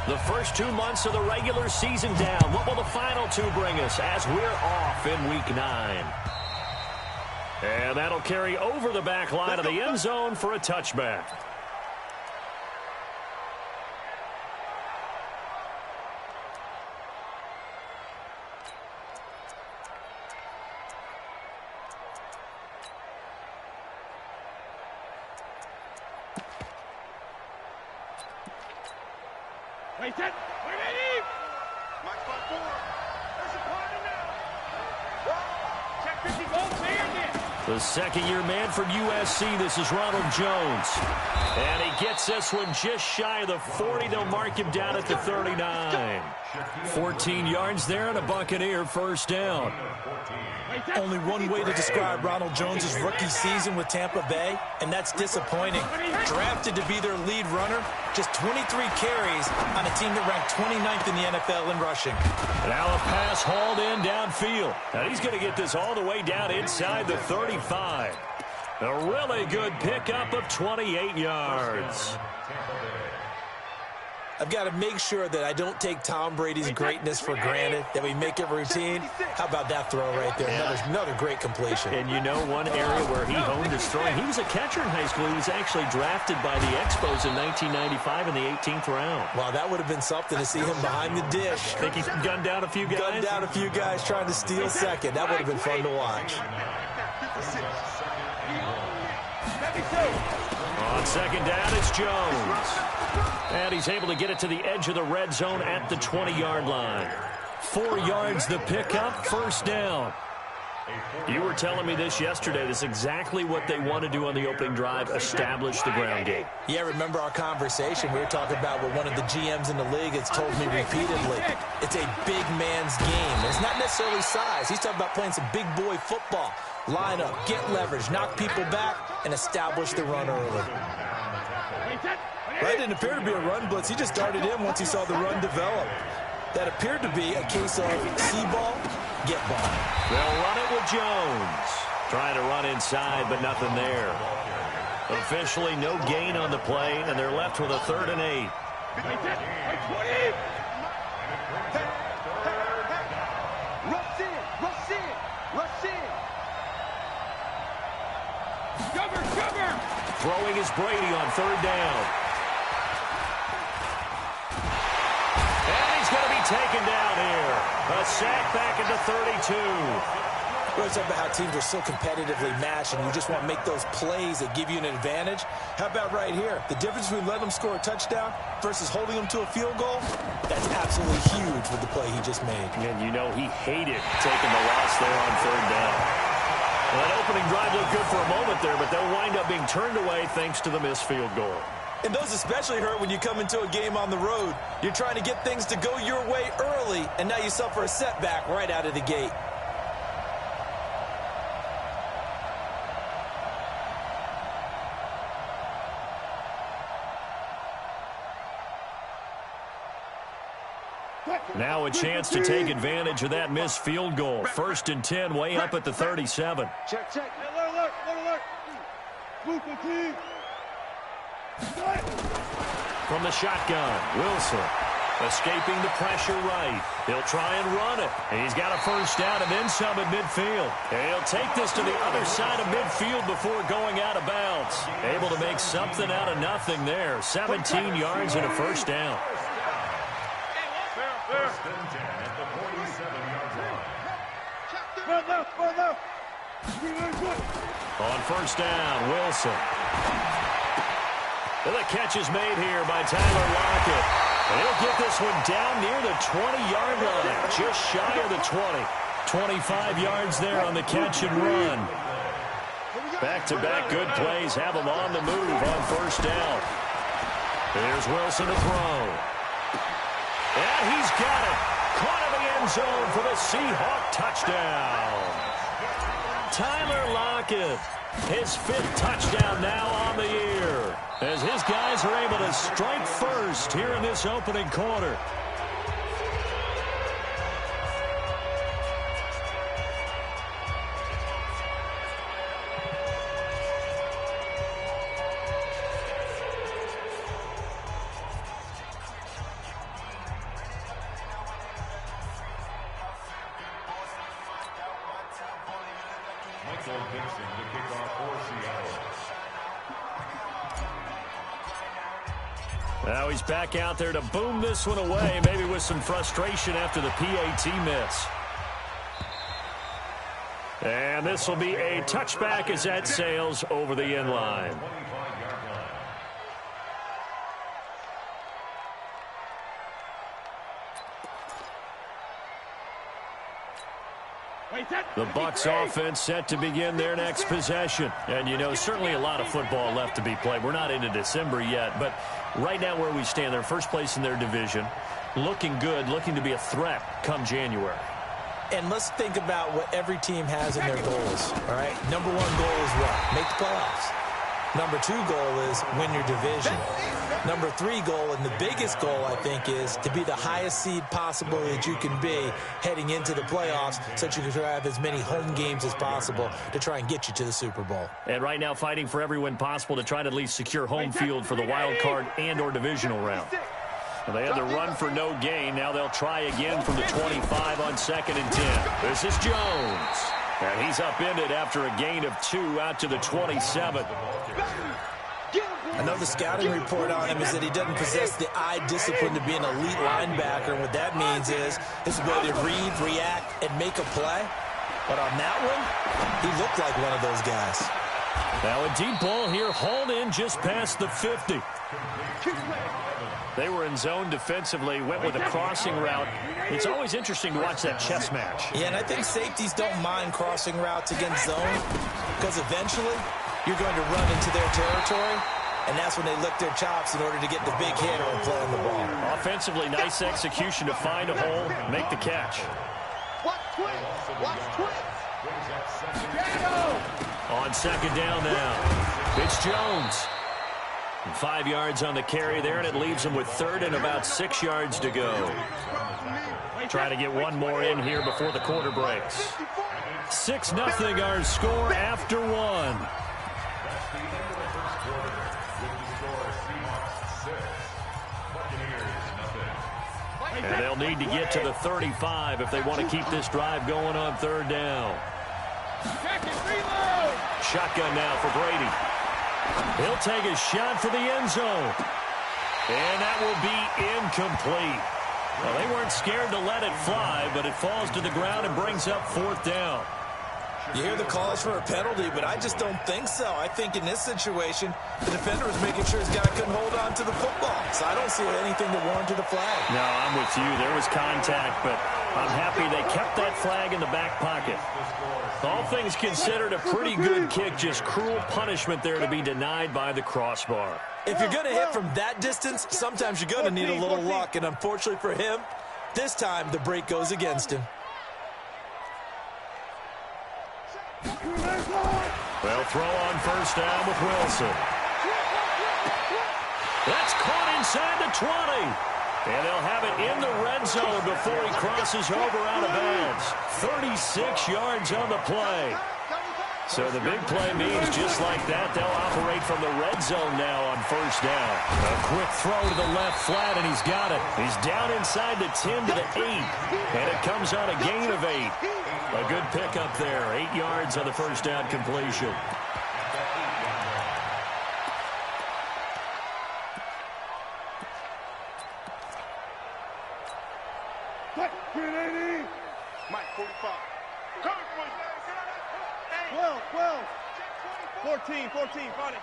The first 2 months of the regular season down. What will the final 2 bring us as we're off in Week 9? And that'll carry over the back line of the end zone for a touchback. Wait, set. Wait, ready. Mark 4. There's a corner now. Check 50 goal, clear again. The second-year man from USC, this is Ronald Jones. And he gets this one just shy of the 40. They'll mark him down at the 39. 14 yards there and a Buccaneer first down. Only one way to describe Ronald Jones' rookie season with Tampa Bay, and that's disappointing. Drafted to be their lead runner, just 23 carries on a team that ranked 29th in the NFL in rushing. Now a pass hauled in downfield. And he's going to get this all the way down inside the 35. A really good pickup of 28 yards. I've got to make sure that I don't take Tom Brady's greatness for granted, that we make it routine. How about that throw right there? Another great completion. And you know one area where he honed his throwing, he was a catcher in high school. He was actually drafted by the Expos in 1995 in the 18th round. Wow, that would have been something to see him behind the dish. Think he's gunned down a few guys? Gunned down a few guys trying to steal second. That would have been fun to watch. On second down, it's Jones. And he's able to get it to the edge of the red zone at the 20-yard line. 4 yards the pickup, first down. You were telling me this yesterday. This is exactly what they want to do on the opening drive, establish the ground game. Yeah, remember our conversation. We were talking about what one of the GMs in the league has told me repeatedly. It's a big man's game. It's not necessarily size. He's talking about playing some big boy football. Line up, get leverage, knock people back, and establish the run early. That didn't appear to be a run blitz. He just darted in once he saw the run develop. That appered to be a case of see ball, get ball. They'll run it with Jones. Trying to run inside, but nothing there. Officially no gain on the play, and they're left with a 3rd and 8. Rush in, rush in, rush in. Cover. Throwing is Brady on 3rd down. Taken down here. A sack back into 32. We're talking about how teams are so competitively matched, and you just want to make those plays that give you an advantage. How about right here? The difference between letting them score a touchdown versus holding them to a field goal, that's absolutely huge with the play he just made. And you know he hated taking the loss there on 3rd down. Well, that opening drive looked good for a moment there, but they'll wind up being turned away thanks to the missed field goal. And those especially hurt when you come into a game on the road. You're trying to get things to go your way early, and now you suffer a setback right out of the gate. Now a chance to take advantage of that missed field goal. 1st and 10, way up at the 37. Check. Hey, alert. Move the team. From the shotgun, Wilson escaping the pressure right. He'll try and run it. He's got a first down and then some at midfield. And he'll take this to the other side of midfield before going out of bounds. Able to make something out of nothing there. 17 yards and a first down. First and 10 at the 47-yard line. On first down, Wilson. And the catch is made here by Tyler Lockett. And he'll get this one down near the 20-yard line, just shy of the 20. 25 yards there on the catch and run. Back-to-back good plays have him on the move on first down. Here's Wilson to throw. And he's got it. Caught in the end zone for the Seahawk touchdown. Tyler Lockett, his 5th touchdown now on the year, as his guys are able to strike first here in this opening quarter. Now he's back out there to boom this one away, maybe with some frustration after the PAT miss. And this will be a touchback as that sails over the end line. The Bucs offense set to begin their next possession. And, you know, certainly a lot of football left to be played. We're not into December yet, but right now where we stand, they're first place in their division, looking good, looking to be a threat come January. And let's think about what every team has in their goals, all right? Number one goal is what? Make the playoffs. Number two goal is win your division. Number three goal, and the biggest goal, I think, is to be the highest seed possible that you can be heading into the playoffs so that you can have as many home games as possible to try and get you to the Super Bowl. And right now fighting for every win possible to try to at least secure home field for the wild card and or divisional round. Well, they had the run for no gain. Now they'll try again from the 25 on 2nd and 10. This is Jones. And he's upended after a gain of 2 out to the 27. I know the scouting report on him is that he doesn't possess the eye discipline to be an elite linebacker. And what that means is his ability to read, react, and make a play. But on that one, he looked like one of those guys. Now a deep ball here, hauled in just past the 50. They were in zone defensively, went with a crossing route. It's always interesting to watch that chess match. Yeah, and I think safeties don't mind crossing routes against zone because eventually you're going to run into their territory, and that's when they lick their chops in order to get the big hit or play on the ball. Offensively, nice execution to find a hole, make the catch. Watch twins. Watch twins. On 2nd down now, it's Jones. 5 yards on the carry there, and it leaves him with 3rd and about 6 yards to go. Try to get one more in here before the quarter breaks. 6-0 our score after one. And they'll need to get to the 35 if they want to keep this drive going on 3rd down. Shotgun now for Brady. He'll take a shot for the end zone. And that will be incomplete. Well, they weren't scared to let it fly, but it falls to the ground and brings up 4th down. You hear the calls for a penalty, but I just don't think so. I think in this situation, the defender was making sure his guy couldn't hold on to the football. So I don't see anything that warranted a flag. No, I'm with you. There was contact, but I'm happy they kept that flag in the back pocket. All things considered, a pretty good kick, just cruel punishment there to be denied by the crossbar. If you're going to hit from that distance, sometimes you're going to need a little luck, and unfortunately for him, this time the break goes against him. They'll throw on 1st down with Wilson. That's caught inside the 20. And they'll have it in the red zone before he crosses over out of bounds. 36 yards on the play. So the big play means just like that, they'll operate from the red zone now on 1st down. A quick throw to the left flat, and he's got it. He's down inside the 10 to the 8. And it comes on a gain of 8. A good pickup there. 8 yards on the 1st down completion. Mike, 45. 12, 12. 14, 14, 40.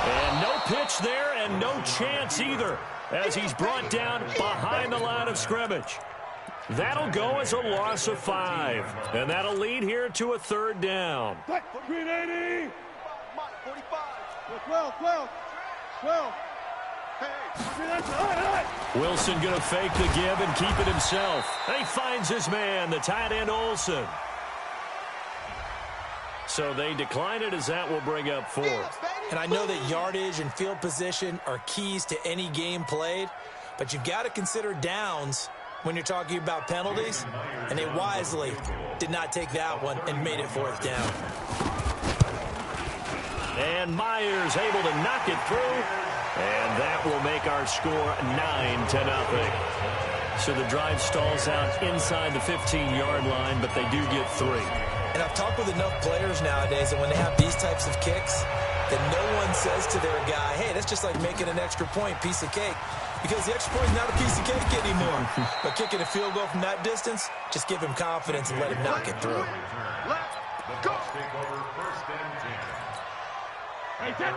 And no pitch there and no chance either as he's brought down behind the line of scrimmage. That'll go as a loss of 5. And that'll lead here to a 3rd down. 380. Mike, 45. 12, 12. 12. Wilson going to fake the give and keep it himself. And he finds his man, the tight end Olsen. So they decline it as that will bring up 4th. And I know that yardage and field position are keys to any game played, but you've got to consider downs when you're talking about penalties, and they wisely did not take that one and made it 4th down. And Myers able to knock it through. And that will make our score 9-0. So the drive stalls out inside the 15-yard line, but they do get 3. And I've talked with enough players nowadays that when they have these types of kicks, that no one says to their guy, hey, that's just like making an extra point, piece of cake. Because the extra point is not a piece of cake anymore. But kicking a field goal from that distance, just give him confidence and let him knock it through.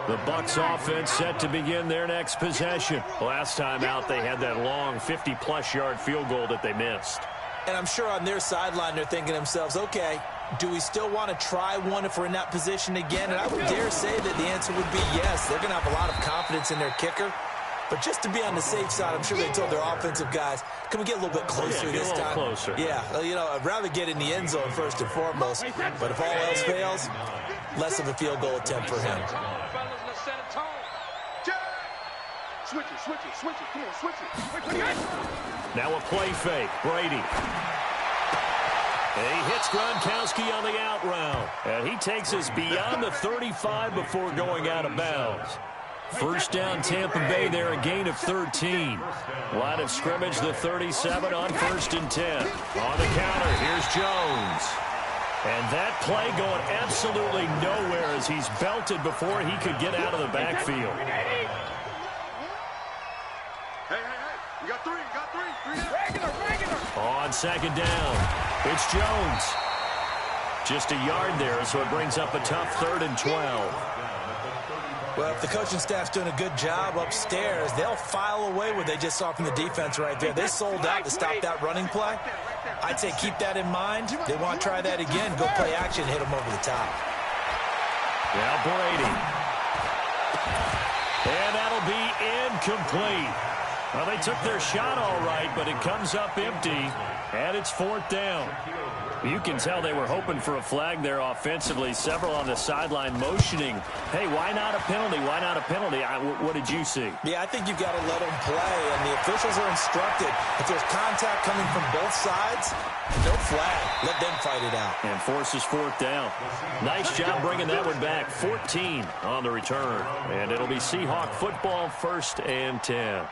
The Bucs offense set to begin their next possession. Last time out, they had that long 50-plus yard field goal that they missed. And I'm sure on their sideline, they're thinking to themselves, okay, do we still want to try one if we're in that position again? And I would dare say that the answer would be yes. They're going to have a lot of confidence in their kicker. But just to be on the safe side, I'm sure they told their offensive guys, can we get a little bit closer this time? Closer. Yeah, you know, I'd rather get in the end zone first and foremost. But if all else fails, less of a field goal attempt for him. Switch it. Come on, switch it. Now a play fake. Brady. He hits Gronkowski on the out route. And he takes us beyond the 35 before going out of bounds. First down, Tampa Bay there, a gain of 13. Line of scrimmage, the 37 on 1st and 10. On the counter, here's Jones. And that play going absolutely nowhere as he's belted before he could get out of the backfield. Hey. You got three. Regular. On 2nd down, it's Jones. Just a yard there, so it brings up a tough 3rd and 12. Well, if the coaching staff's doing a good job upstairs, they'll file away what they just saw from the defense right there. They sold out to stop that running play. I'd say keep that in mind. They want to try that again. Go play action, hit them over the top. Now Brady. And that'll be incomplete. Well, they took their shot all right, but it comes up empty, and it's 4th down. You can tell they were hoping for a flag there offensively. Several on the sideline motioning, hey, why not a penalty? Why not a penalty? What did you see? Yeah, I think you've got to let them play, and the officials are instructed. If there's contact coming from both sides, no flag. Let them fight it out. And forces 4th down. Nice job bringing that one back. 14 on the return. And it'll be Seahawk football, 1st and 10.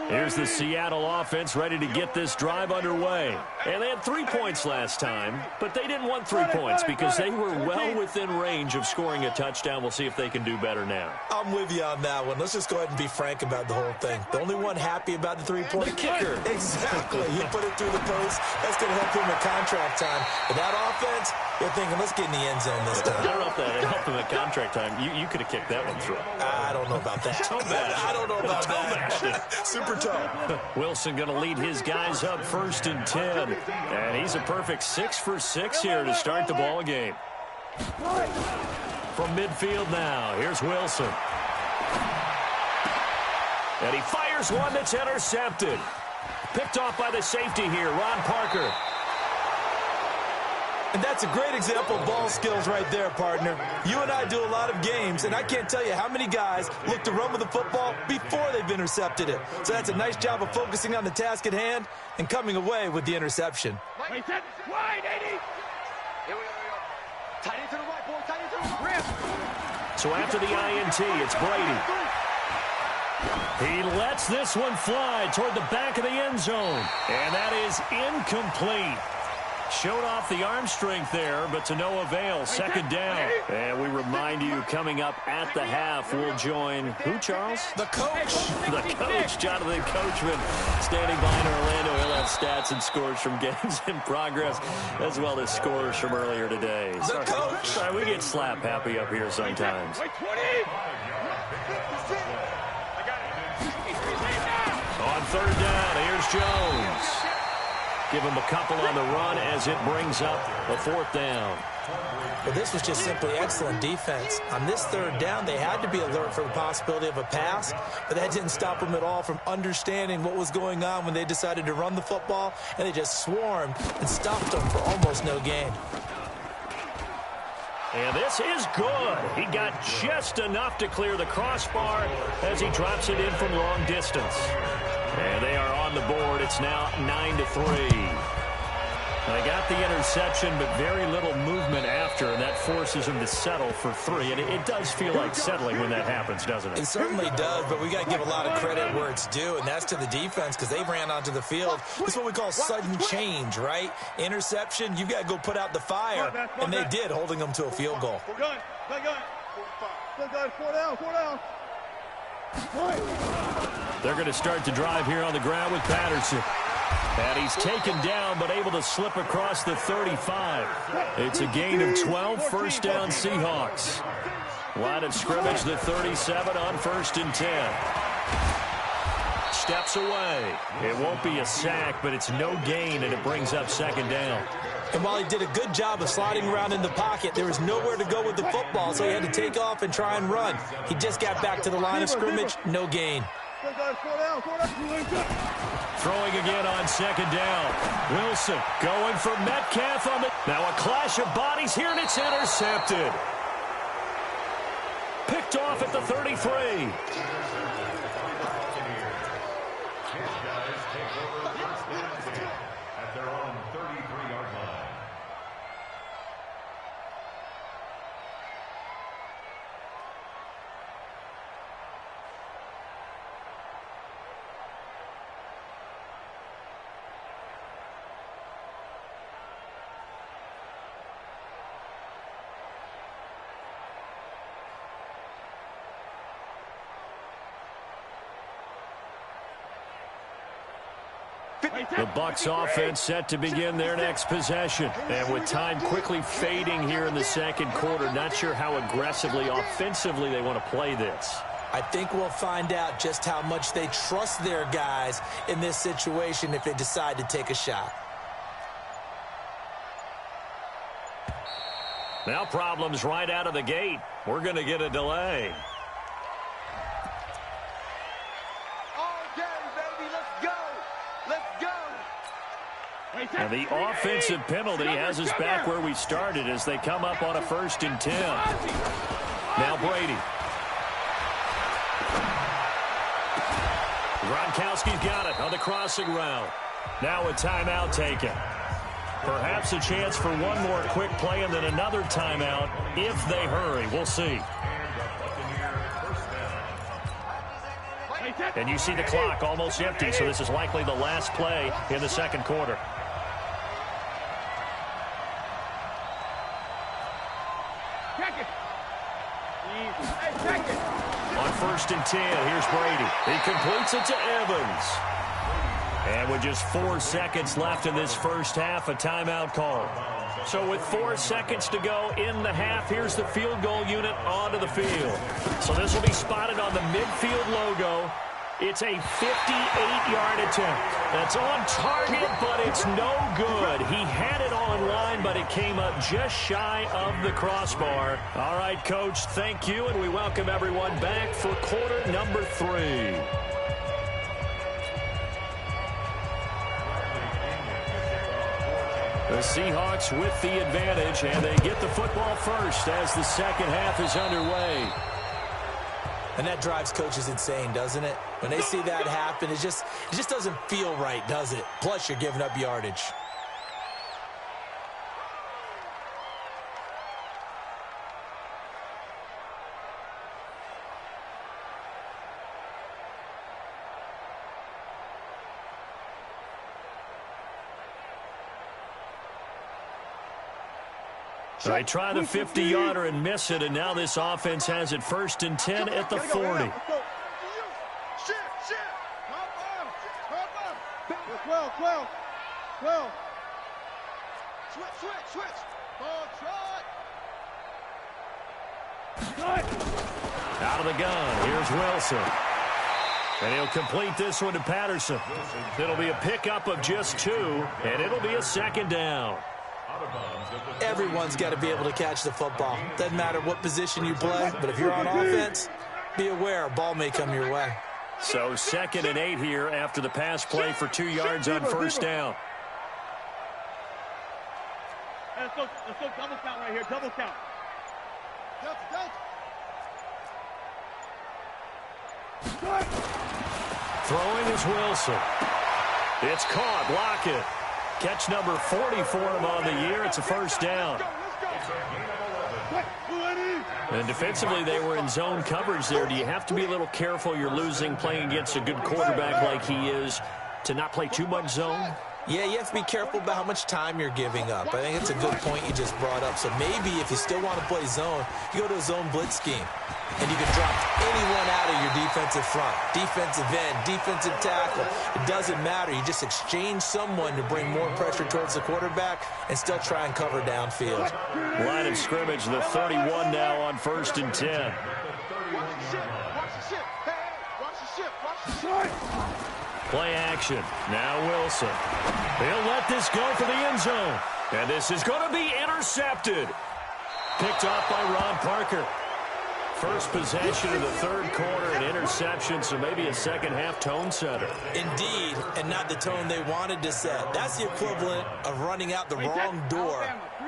Here's the Seattle offense ready to get this drive underway. And they had 3 points last time, but they didn't want 3 points because they were well within range of scoring a touchdown. We'll see if they can do better now. I'm with you on that one. Let's just go ahead and be frank about the whole thing. The only one happy about the 3-point the kicker. Exactly. He put it through the post. That's going to help him at contract time. But that offense, they're thinking, let's get in the end zone this time. I don't know if that helped him at contract time. You could have kicked that one through. I don't know about that. I don't know about that. Super tough. Wilson going to lead his guys up 1st and 10. And he's a perfect 6 for 6 here to start the ball game. From midfield now, here's Wilson. And he fires one that's intercepted. Picked off by the safety here, Ron Parker. And that's a great example of ball skills right there, partner. You and I do a lot of games, and I can't tell you how many guys look to run with the football before they've intercepted it. So that's a nice job of focusing on the task at hand and coming away with the interception. Wide, 80. Here we go. Tight end to the right, boy. Tight end to the right. So after the INT, it's Brady. He lets this one fly toward the back of the end zone. And that is incomplete. Showed off the arm strength there, but to no avail. 2nd down. And we remind you, coming up at the half, we'll join who, Charles? The coach. The coach, Jonathan Coachman, standing by in Orlando. He'll have stats and scores from games in progress, as well as scores from earlier today. The coach. Sorry, we get slap happy up here sometimes. On 3rd down, here's Jones. Give him a couple on the run as it brings up a 4th down. Well, this was just simply excellent defense. On this 3rd down, they had to be alert for the possibility of a pass, but that didn't stop them at all from understanding what was going on when they decided to run the football, and they just swarmed and stopped them for almost no gain. And this is good. He got just enough to clear the crossbar as he drops it in from long distance. And they are on the board. It's now 9-3. They got the interception, but very little movement after, and that forces them to settle for 3. And it does feel like settling when that happens, doesn't it? It certainly does, but we got to give a lot of credit where it's due, and that's to the defense because they ran onto the field. This is what we call sudden change, right? Interception, you got to go put out the fire, and they did, holding them to a field goal. We're good. Good. 4 down. 4 down. They're going to start the drive here on the ground with Patterson. And he's taken down, but able to slip across the 35. It's a gain of 12, first down Seahawks. Line of scrimmage, the 37 on 1st and 10. Steps away. It won't be a sack, but it's no gain, and it brings up 2nd down. And while he did a good job of sliding around in the pocket, there was nowhere to go with the football, so he had to take off and try and run. He just got back to the line of scrimmage, no gain. Throwing again on 2nd down. Wilson going for Metcalf on the... Now a clash of bodies here, and it's intercepted. Picked off at the 33. The Bucs offense set to begin their next possession. And with time quickly fading here in the 2nd quarter, not sure how aggressively, offensively they want to play this. I think we'll find out just how much they trust their guys in this situation if they decide to take a shot. Now problems right out of the gate. We're going to get a delay. And the offensive penalty has us back where we started as they come up on a 1st and 10. Now Brady. Gronkowski's got it on the crossing route. Now a timeout taken. Perhaps a chance for one more quick play and then another timeout if they hurry. We'll see. And you see the clock almost empty, so this is likely the last play in the 2nd quarter. On 1st and 10, here's Brady. He completes it to Evans. And with just 4 seconds left in this first half, a timeout call. So with 4 seconds to go in the half, here's the field goal unit onto the field. So this will be spotted on the midfield logo. It's a 58-yard attempt. That's on target, but it's no good. He had it on line, but it came up just shy of the crossbar. All right, Coach, thank you, and we welcome everyone back for quarter number 3. The Seahawks with the advantage, and they get the football first as the 2nd half is underway. And that drives coaches insane, doesn't it? When they see that happen, it just doesn't feel right, does it? Plus, you're giving up yardage. So they try the 50-yarder and miss it, and now this offense has it 1st and 10 at the 40. Out of the gun, here's Wilson. And he'll complete this one to Patterson. It'll be a pickup of just 2, and it'll be a 2nd down. Everyone's got to be able to catch the football. Doesn't matter what position you play, but if you're on offense, be aware a ball may come your way. So 2nd and 8 here after the pass play for 2 yards on 1st down. Let's go double count right here, double count. Throwing is Wilson. It's caught. Lockett. Catch number 40 for him on the year. It's a first down. And defensively, they were in zone coverage there. Do you have to be a little careful? You're losing playing against a good quarterback like he is to not play too much zone? Yeah, you have to be careful about how much time you're giving up. I think it's a good point you just brought up. So maybe if you still want to play zone, you go to a zone blitz scheme. And you can drop anyone out of your defensive front. Defensive end, defensive tackle. It doesn't matter. You just exchange someone to bring more pressure towards the quarterback and still try and cover downfield. Line of scrimmage, the 31 now on 1st and 10. Play action. Now Wilson. He'll let this go for the end zone. And this is going to be intercepted. Picked off by Ron Parker. First possession of the third quarter, an interception, so maybe a second-half tone setter. Indeed, and not the tone they wanted to set. That's the equivalent of running out the wrong door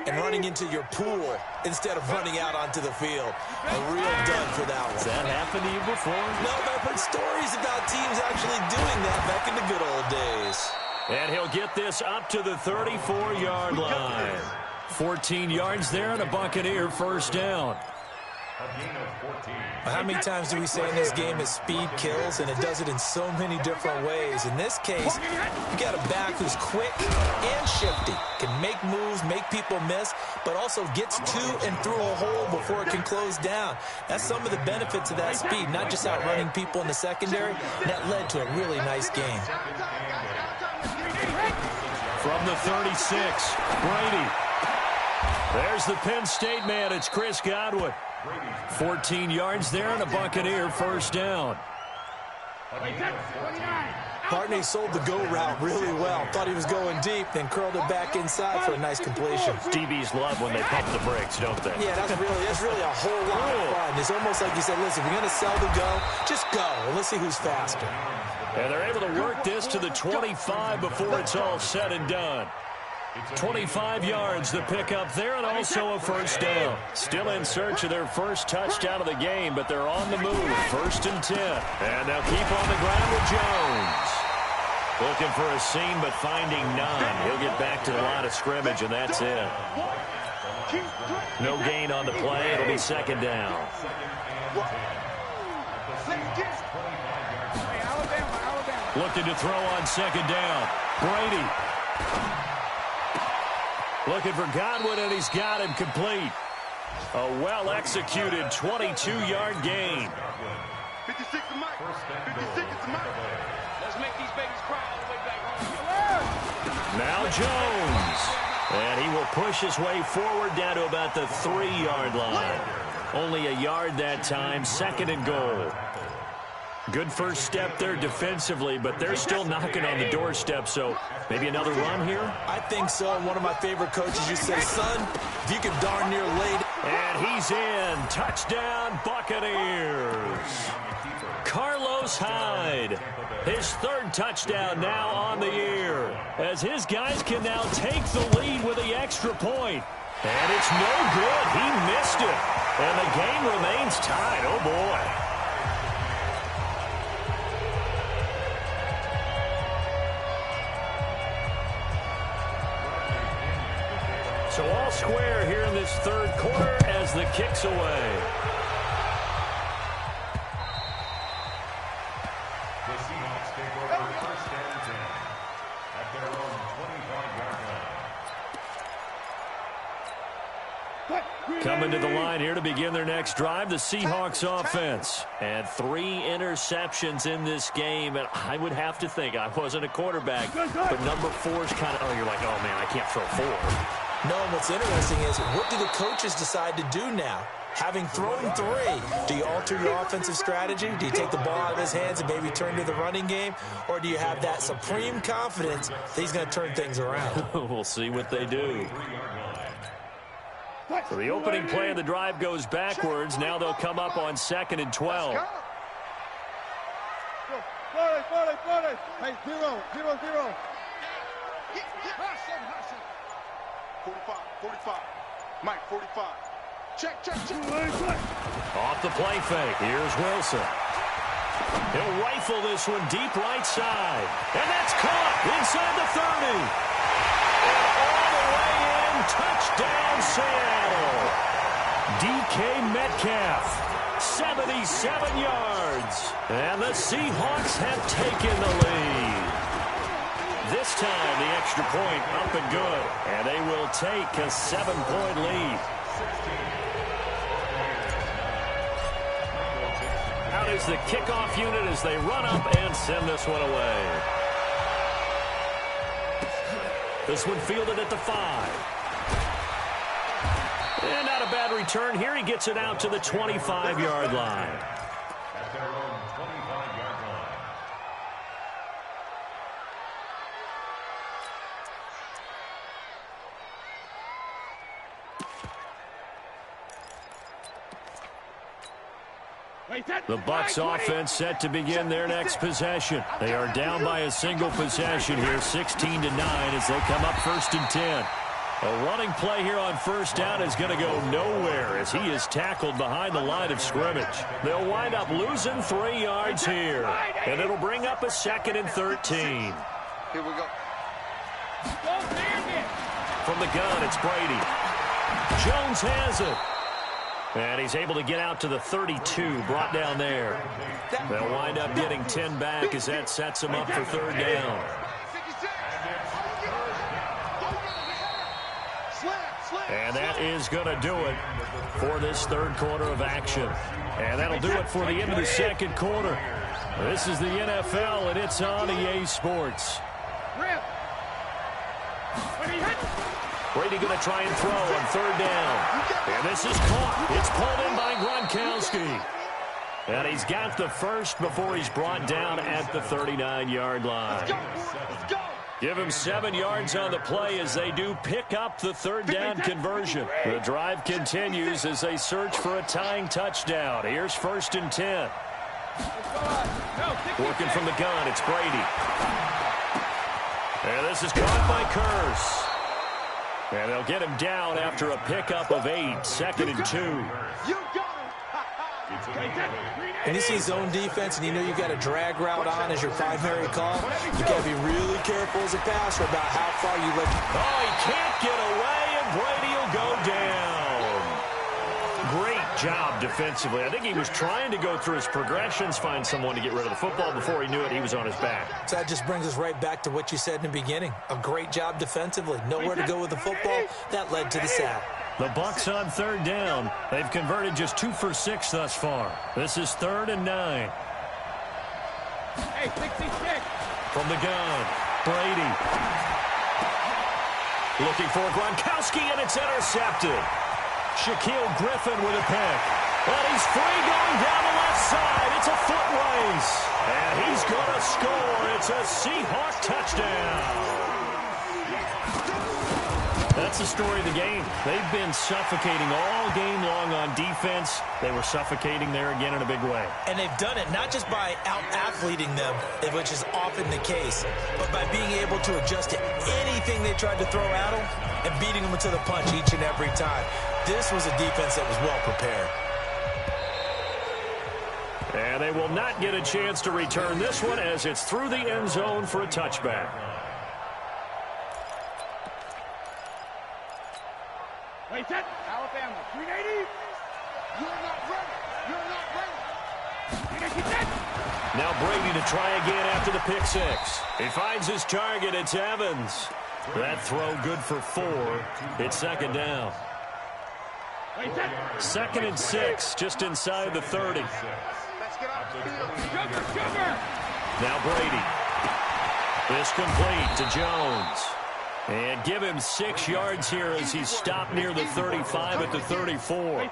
and running into your pool instead of running out onto the field. A real dud for that one. Has that happened to you before? No, but I've heard stories about teams actually doing that back in the good old days. And he'll get this up to the 34-yard line. 14 yards there and a Buccaneer first down. How many times do we say in this game that speed kills, and it does it in so many different ways? In this case, you got a back who's quick and shifty, can make moves, make people miss, but also gets to and through a hole before it can close down. That's some of the benefits of that speed, not just outrunning people in the secondary. That led to a really nice game. From the 36, Brady. There's the Penn State man. It's Chris Godwin. 14 yards there and a Buccaneer first down. Partney sold the go route really well. Thought he was going deep, then curled it back inside for a nice completion. DBs love when they pump the brakes, don't they? Yeah, that's really a whole lot of fun. It's almost like you said, listen, if you're going to sell the go, just go, and let's see who's faster. And they're able to work this to the 25 before it's all said and done. 25 yards the pickup there, and also a first down. Still in search of their first touchdown of the game, but they're on the move. 1st and 10. And they'll keep on the ground with Jones. Looking for a seam, but finding none. He'll get back to the line of scrimmage, and that's it. No gain on the play. It'll be second down. Looking to throw on second down. Brady. Looking for Godwin, and he's got him complete. A well-executed 22-yard gain. 56 to Mike. 56 to Mike. Let's make these babies cry all the way back home. Now Jones. And he will push his way forward down to about the 3-yard line. Only a yard that time, 2nd and goal. Good first step there defensively, but they're still knocking on the doorstep, so maybe another run here? I think so. And one of my favorite coaches used to say, son, if you can darn near lay. And he's in. Touchdown, Buccaneers. Carlos Hyde. His 3rd touchdown now on the year, as his guys can now take the lead with the extra point. And it's no good. He missed it. And the game remains tied. Oh, boy. So all square here in this 3rd quarter as the kick's away. The Seahawks take over 1st and 10 at their own 25-yard line. Coming to the line here to begin their next drive, the Seahawks offense. And 3 interceptions in this game. And I would have to think, I wasn't a quarterback, but number 4 is kind of, oh, you're like, oh, man, I can't throw 4. No, and what's interesting is, what do the coaches decide to do now? Having thrown 3, do you alter your offensive strategy? Do you take the ball out of his hands and maybe turn to the running game? Or do you have that supreme confidence that he's going to turn things around? We'll see what they do. So the opening play of the drive goes backwards. Now they'll come up on 2nd and 12. Hey, 0-0-0. 45. Mike, 45. Check. Off the play fake. Here's Wilson. He'll rifle this one deep right side. And that's caught inside the 30. all the way in. Touchdown, Seattle. DK Metcalf. 77 yards. And the Seahawks have taken the lead. This time, the extra point up and good. And they will take a 7-point lead. Out is the kickoff unit as they run up and send this one away. This one fielded at the 5. And not a bad return here. He gets it out to the 25-yard line. At their own 25-yard line. The Bucs offense set to begin their next possession. They are down by a single possession here, 16-9 as they come up 1st and 10. A running play here on 1st down is going to go nowhere as he is tackled behind the line of scrimmage. They'll wind up losing 3 yards here, and it'll bring up a 2nd and 13. Here we go. From the gun, it's Brady. Jones has it. And he's able to get out to the 32, brought down there. They'll wind up getting 10 back as that sets them up for 3rd down. And that is going to do it for this 3rd quarter of action. And that'll do it for the end of the 2nd quarter. This is the NFL, and it's on EA Sports. Brady going to try and throw on 3rd down. And this is caught. It's pulled in by Gronkowski. And he's got the first before he's brought down at the 39-yard line. Give him 7 yards on the play as they do pick up the 3rd down conversion. The drive continues as they search for a tying touchdown. Here's 1st and 10. Working from the gun, it's Brady. And this is caught by Curse. And they'll get him down after a pickup of 8, 2nd and 2. When you see zone defense and you know you've got a drag route on as your primary call, you got to be really careful as a passer about how far you let. Oh, he can't get away, and Brady will go down. Great job defensively. I think he was trying to go through his progressions, find someone to get rid of the football. Before he knew it, he was on his back. So that just brings us right back to what you said in the beginning. A great job defensively. Nowhere to go with the football. That led to the sack. The Bucs on 3rd down. They've converted just 2 for 6 thus far. This is 3rd and 9. Hey, 66. From the gun, Brady. Looking for Gronkowski, and it's intercepted. Shaquille Griffin with a pick. And he's free going down the left side. It's a foot race. And he's going to score. It's a Seahawk touchdown. That's the story of the game. They've been suffocating all game long on defense. They were suffocating there again in a big way. And they've done it not just by out-athleting them, which is often the case, but by being able to adjust to anything they tried to throw at them and beating them to the punch each and every time. This was a defense that was well prepared. And they will not get a chance to return this one as it's through the end zone for a touchback. Wait, that Alabama, 380. You're not ready. You're not ready. Now Brady to try again after the pick 6. He finds his target. It's Evans. That throw good for 4. It's 2nd down. 2nd and 6, just inside the 30. Let's get off the field. Now Brady. This complete to Jones. And give him 6 yards here as he's stopped near the 35 at the 34.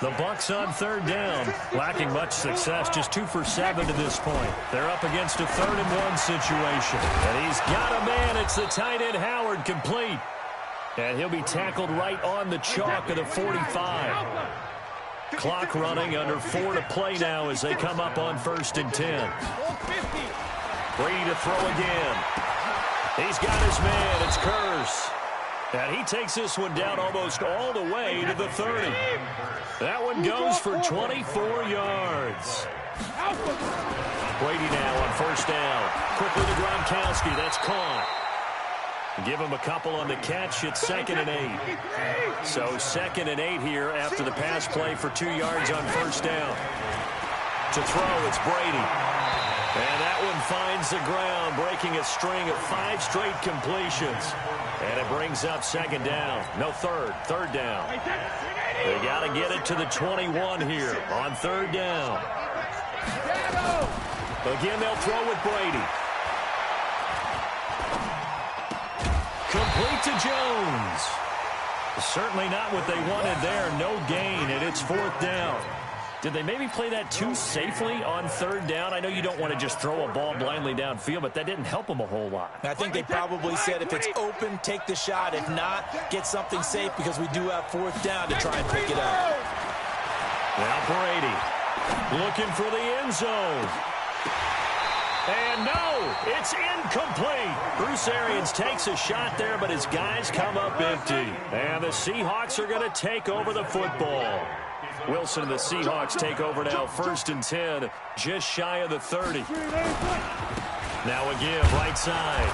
The Bucs on 3rd down, lacking much success, just 2 for 7 to this point. They're up against a 3rd and 1 situation. And he's got a man. It's the tight end Howard, complete. And he'll be tackled right on the chalk of the 45. Clock running, under 4 to play now as they come up on 1st and 10. Brady to throw again. He's got his man. It's Curse. And he takes this one down almost all the way to the 30. That one goes for 24 yards. Brady now on 1st down. Quickly to Gronkowski. That's caught. Give him a couple on the catch. It's 2nd and 8. So 2nd and 8 here after the pass play for 2 yards on first down. To throw, it's Brady. And that one finds the ground, breaking a string of 5 straight completions. And it brings up 2nd down. No, third down. They got to get it to the 21 here on 3rd down. Again, they'll throw with Brady. Complete to Jones. Certainly not what they wanted there. No gain, and it's 4th down. Did they maybe play that too safely on 3rd down? I know you don't want to just throw a ball blindly downfield, but that didn't help them a whole lot. I think they probably said if it's open, take the shot. If not, get something safe because we do have 4th down to try and pick it up. Now Brady looking for the end zone. And no, it's incomplete. Bruce Arians takes a shot there, but his guys come up empty. And the Seahawks are going to take over the football. Wilson and the Seahawks take over now, 1st and 10, just shy of the 30. Now again, right side.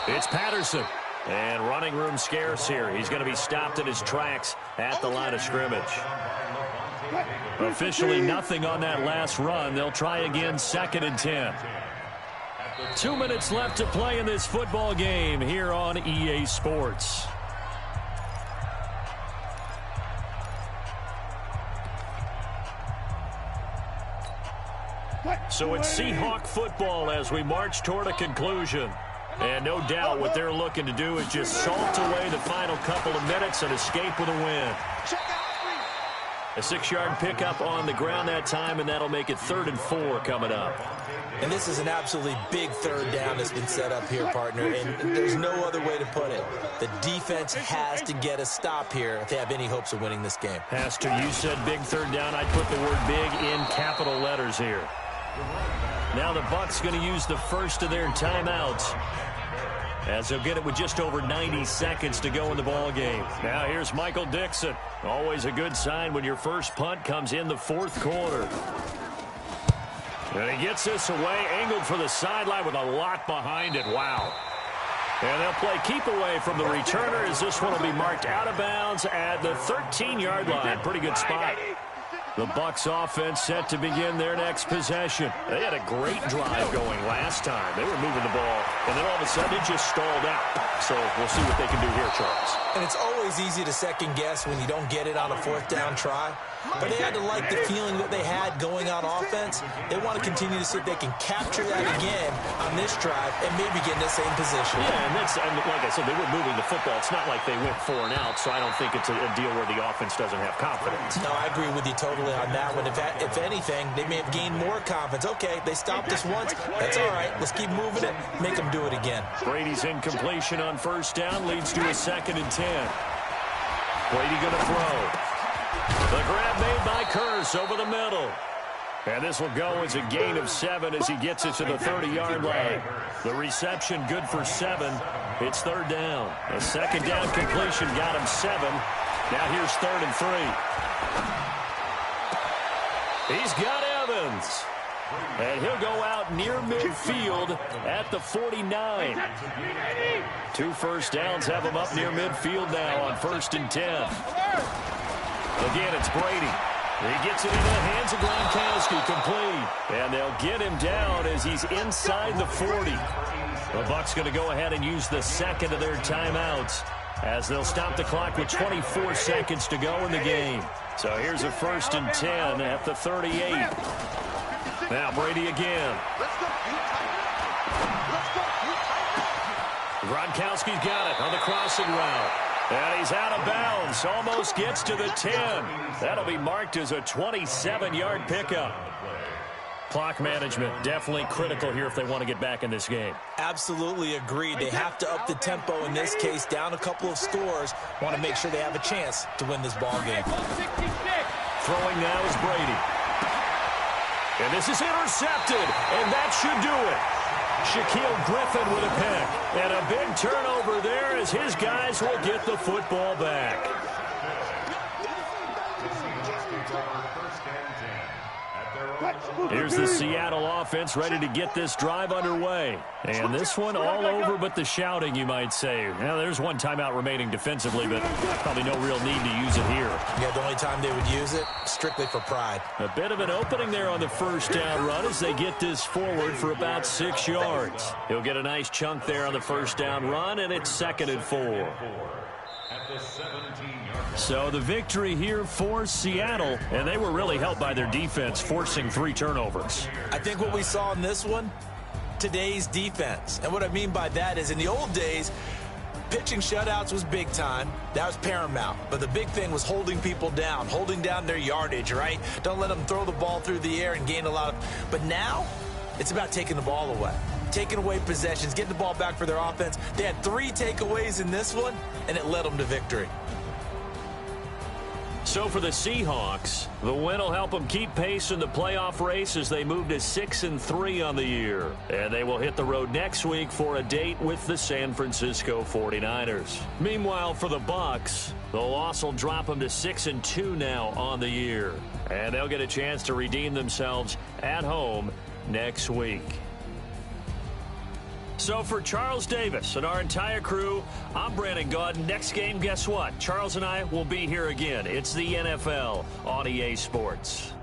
It's Patterson. And running room scarce here. He's going to be stopped in his tracks at the line of scrimmage. Officially nothing on that last run. They'll try again, 2nd and 10. 2 minutes left to play in this football game here on EA Sports. So it's Seahawk football as we march toward a conclusion. And no doubt what they're looking to do is just salt away the final couple of minutes and escape with a win. A 6-yard pickup on the ground that time, and that'll make it 3rd and 4 coming up. And this is an absolutely big 3rd down that's been set up here, partner, and there's no other way to put it. The defense has to get a stop here if they have any hopes of winning this game. Pastor, you said big 3rd down. I'd put the word big in capital letters here. Now the Bucs going to use the first of their timeouts, as they'll get it with just over 90 seconds to go in the ball game. Now here's Michael Dixon. Always a good sign when your first punt comes in the 4th quarter. And he gets this away, angled for the sideline with a lot behind it. Wow. And they'll play keep away from the returner as this one will be marked out of bounds at the 13-yard line. Pretty good spot. The Bucs offense set to begin their next possession. They had a great drive going last time. They were moving the ball, and then all of a sudden it just stalled out. So we'll see what they can do here, Charles. And it's always easy to second guess when you don't get it on a 4th down try. But they had to like the feeling that they had going on offense. They want to continue to see if they can capture that again on this drive and maybe get in the same position. Yeah, and that's, I mean, like I said, they were moving the football. It's not like they went 4 and out, so I don't think it's a deal where the offense doesn't have confidence. No, I agree with you totally on that one. If anything, they may have gained more confidence. Okay, they stopped us once. That's all right. Let's keep moving it. Make them do it again. Brady's incompletion on first down leads to a 2nd and 10. Brady going to throw. The grab made by Curse over the middle. And this will go as a gain of 7 as he gets it to the 30-yard line. The reception good for 7. It's 3rd down. A 2nd down completion got him 7. Now here's 3rd and 3. He's got Evans. And he'll go out near midfield at the 49. 2 first downs have him up near midfield now on 1st and 10. Again, it's Brady. He gets it in the hands of Gronkowski, complete. And they'll get him down as he's inside the 40. The Bucs going to go ahead and use the 2nd of their timeouts as they'll stop the clock with 24 seconds to go in the game. So here's a 1st and 10 at the 38. Now Brady again. Gronkowski's got it on the crossing route. And he's out of bounds. Almost gets to the 10. That'll be marked as a 27-yard pickup. Clock management definitely critical here if they want to get back in this game. Absolutely agreed. They have to up the tempo in this case, down a couple of scores. Want to make sure they have a chance to win this ball game. Throwing now is Brady. And this is intercepted, and that should do it. Shaquille Griffin with a pick. And a big turnover there as his guys will get the football back. Here's the Seattle offense ready to get this drive underway. And this one all over but the shouting, you might say. Now, there's one timeout remaining defensively, but probably no real need to use it here. Yeah, the only time they would use it, strictly for pride. A bit of an opening there on the first down run as they get this forward for about 6 yards. He'll get a nice chunk there on the first down run, and it's 2nd and 4. So the victory here for Seattle, and they were really helped by their defense forcing 3 turnovers. I think what we saw in this one, today's defense. And what I mean by that is in the old days, pitching shutouts was big time. That was paramount. But the big thing was holding people down, holding down their yardage, right? Don't let them throw the ball through the air and gain a lot of... But now, it's about taking the ball away. Taking away possessions, getting the ball back for their offense. They had 3 takeaways in this one, and it led them to victory. So for the Seahawks, the win will help them keep pace in the playoff race as they move to 6-3 on the year. And they will hit the road next week for a date with the San Francisco 49ers. Meanwhile, for the Bucs, the loss will drop them to 6-2 now on the year. And they'll get a chance to redeem themselves at home next week. So for Charles Davis and our entire crew, I'm Brandon Gaudin. Next game, guess what? Charles and I will be here again. It's the NFL on EA Sports.